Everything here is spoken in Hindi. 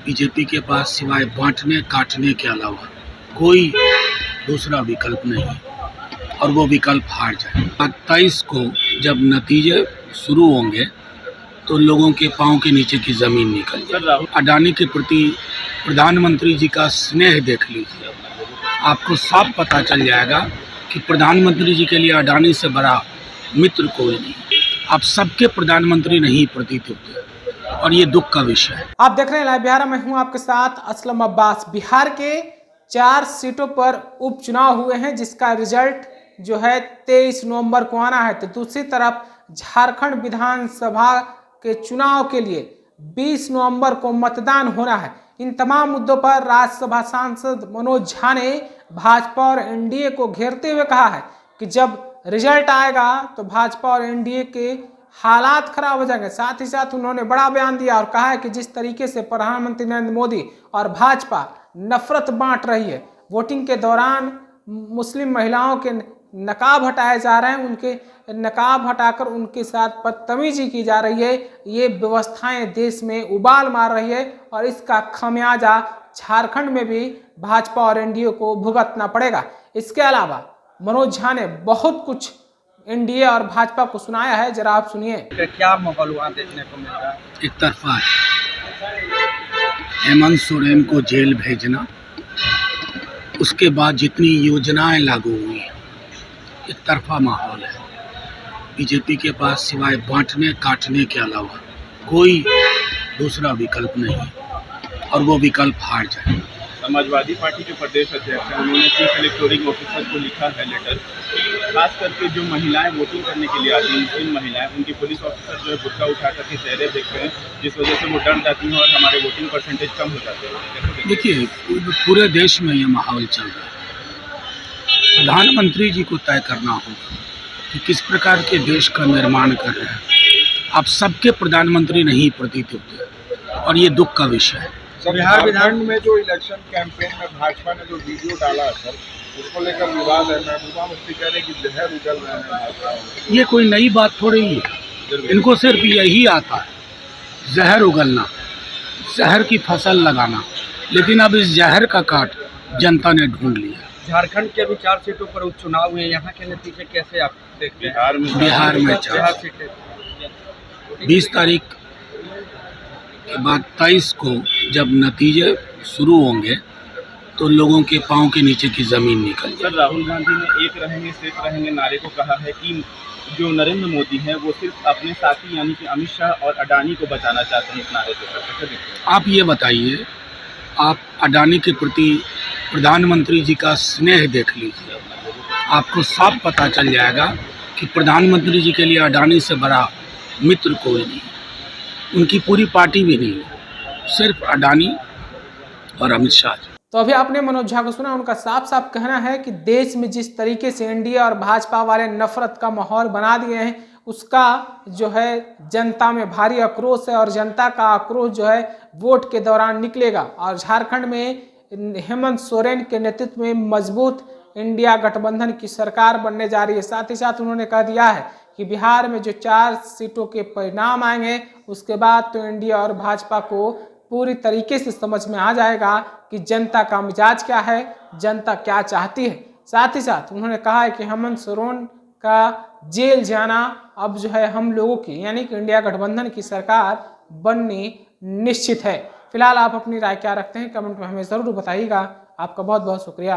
बीजेपी के पास सिवाय बांटने काटने के अलावा कोई दूसरा विकल्प नहीं है और वो विकल्प हार जाए। 27 को जब नतीजे शुरू होंगे तो लोगों के पांव के नीचे की जमीन निकल जाए। अडानी के प्रति प्रधानमंत्री जी का स्नेह देख लीजिए, आपको साफ पता चल जाएगा कि प्रधानमंत्री जी के लिए अडानी से बड़ा मित्र कोई नहीं। आप सबके प्रधानमंत्री नहीं प्रतीत होते और ये दुख का विषय है। आप देख रहे हैं लाइव बिहार, मैं हूं आपके साथ असलम अब्बास। बिहार के 4 सीटों पर उपचुनाव हुए हैं जिसका रिजल्ट जो है 23 नवंबर को आना है। तो दूसरी तरफ झारखंड विधानसभा के चुनाव के लिए 20 नवंबर को मतदान होना है। इन तमाम मुद्दों पर राज्यसभा सांसद मनोज झा ने भाजपा और एनडीए को घेरते हुए कहा है कि जब रिजल्ट आएगा तो भाजपा और एनडीए के हालात खराब हो जाएंगे। साथ ही साथ उन्होंने बड़ा बयान दिया और कहा है कि जिस तरीके से प्रधानमंत्री नरेंद्र मोदी और भाजपा नफरत बांट रही है, वोटिंग के दौरान मुस्लिम महिलाओं के नकाब हटाए जा रहे हैं, उनके नकाब हटाकर उनके साथ बदतमीजी की जा रही है, ये व्यवस्थाएं देश में उबाल मार रही है और इसका खमियाजा झारखंड में भी भाजपा और एनडीए को भुगतना पड़ेगा। इसके अलावा मनोज झा ने बहुत कुछ एनडीए और भाजपा को सुनाया है, जरा आप सुनिए। क्या माहौल वहाँ देखने को मिल रहा है? एक तरफा है हेमंत सोरेन को जेल भेजना, उसके बाद जितनी योजनाएं लागू हुई, एक तरफा माहौल है। बीजेपी के पास सिवाय बांटने काटने के अलावा कोई दूसरा विकल्प नहीं है और वो विकल्प हार जाए। समाजवादी पार्टी के प्रदेश अध्यक्ष हैं, उन्होंने चीफ इलेक्टोरल ऑफिसर को लिखा है लेटर, खास करके जो महिलाएं वोटिंग करने के लिए आती हैं, मुस्लिम महिलाएं, उनकी पुलिस ऑफिसर जो है बुर्का उठा करके चेहरे देखते हैं, जिस वजह से वो डर जाती हैं और हमारे वोटिंग परसेंटेज कम हो जाते हैं। देखिए, पूरे देश में ये माहौल चल रहा है। प्रधानमंत्री जी को तय करना होगा कि किस प्रकार के देश का निर्माण कर रहे हैं। आप सबके प्रधानमंत्री नहीं प्रतीत होते और ये दुख का विषय है। बिहार विधान में जो इलेक्शन कैंपेन में भाजपा ने जो वीडियो डाला है सर, उसको लेकर विवाद है। महबूबा मुफ्ती कह रहे कि जहर उगल रहे हैं भाजपा। ये कोई नई बात थोड़ी है, इनको सिर्फ यही आता है, जहर उगलना, जहर की फसल लगाना। लेकिन अब इस जहर का काट जनता ने ढूंढ लिया। झारखंड के भी 4 सीटों पर उपचुनाव हुए, यहाँ के नतीजे कैसे आप देखते हैं? बिहार में 4 सीटें, 20 तारीख के बाद 23 को जब नतीजे शुरू होंगे तो लोगों के पांव के नीचे की जमीन निकल जाए। सर, राहुल गांधी ने एक रहेंगे सिर्फ रहेंगे नारे को कहा है कि जो नरेंद्र मोदी हैं वो सिर्फ अपने साथी यानी कि अमित शाह और अडानी को बचाना चाहते हैं इस नारे से। आप ये बताइए, आप अडानी के प्रति प्रधानमंत्री जी का स्नेह देख लीजिए, आपको साफ पता चल जाएगा कि प्रधानमंत्री जी के लिए अडानी से बड़ा मित्र कोई नहीं, उनकी पूरी पार्टी भी नहीं है, सिर्फ अडानी और अमित शाह। तो अभी आपने मनोज झा को सुना, उनका साफ साफ कहना है कि देश में जिस तरीके से एनडीए और भाजपा वाले नफरत का माहौल बना दिए हैं, उसका जो है जनता में भारी आक्रोश है और जनता का आक्रोश जो है वोट के दौरान निकलेगा। और झारखंड में हेमंत सोरेन के नेतृत्व में मजबूत इंडिया गठबंधन की सरकार बनने जा रही है। साथ ही साथ उन्होंने कह दिया है कि बिहार में जो 4 सीटों के परिणाम आएंगे, उसके बाद तो एनडीए और भाजपा को पूरी तरीके से समझ में आ जाएगा कि जनता का मिजाज क्या है, जनता क्या चाहती है। साथ ही साथ उन्होंने कहा है कि हेमंत सोरेन का जेल जाना अब जो है हम लोगों की यानी कि इंडिया गठबंधन की सरकार बननी निश्चित है। फिलहाल आप अपनी राय क्या रखते हैं, कमेंट में हमें ज़रूर बताइएगा। आपका बहुत बहुत शुक्रिया।